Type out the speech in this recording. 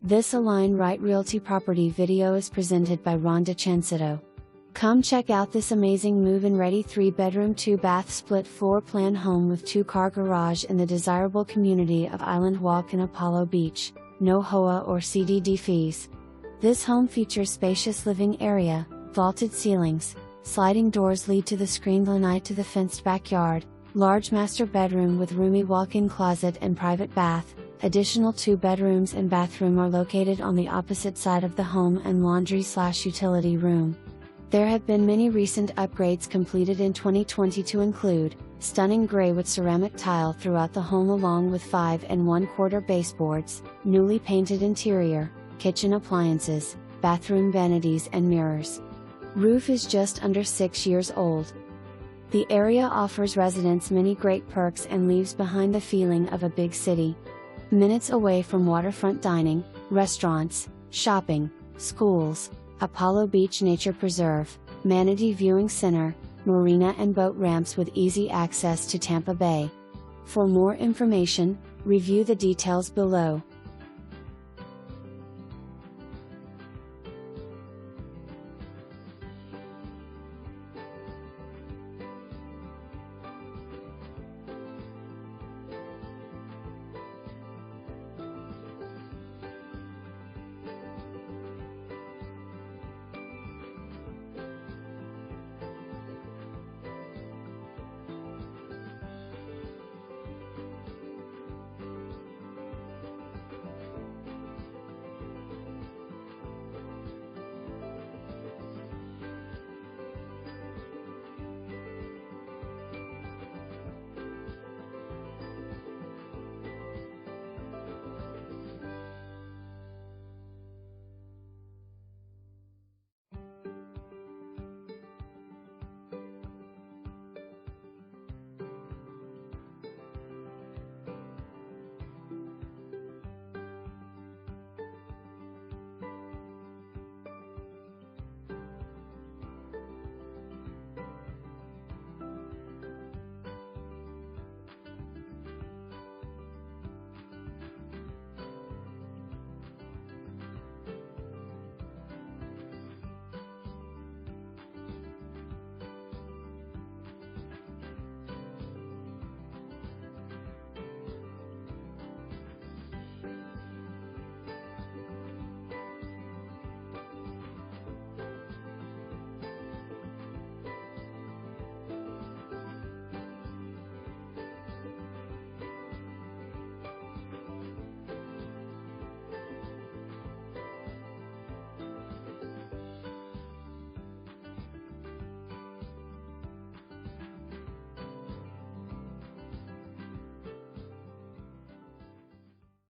This Align Right Realty property video is presented by Rhonda Chancito. Come check out this amazing move-in ready 3-bedroom 2-bath split floor plan home with 2-car garage in the desirable community of Island Walk in Apollo Beach. No HOA or CDD fees. This home features spacious living area, vaulted ceilings, sliding doors lead to the screened lanai to the fenced backyard, large master bedroom with roomy walk-in closet and private bath. Additional 2 bedrooms and bathroom are located on the opposite side of the home and laundry/utility room. There have been many recent upgrades completed in 2020 to include stunning gray with ceramic tile throughout the home along with 5 1/4 baseboards, newly painted interior, kitchen appliances, bathroom vanities and mirrors. Roof is just under 6 years old. The area offers residents many great perks and leaves behind the feeling of a big city. Minutes away from waterfront dining, restaurants, shopping, schools, Apollo Beach Nature Preserve, manatee viewing center, marina and boat ramps with easy access to Tampa Bay. For more information, review the details below.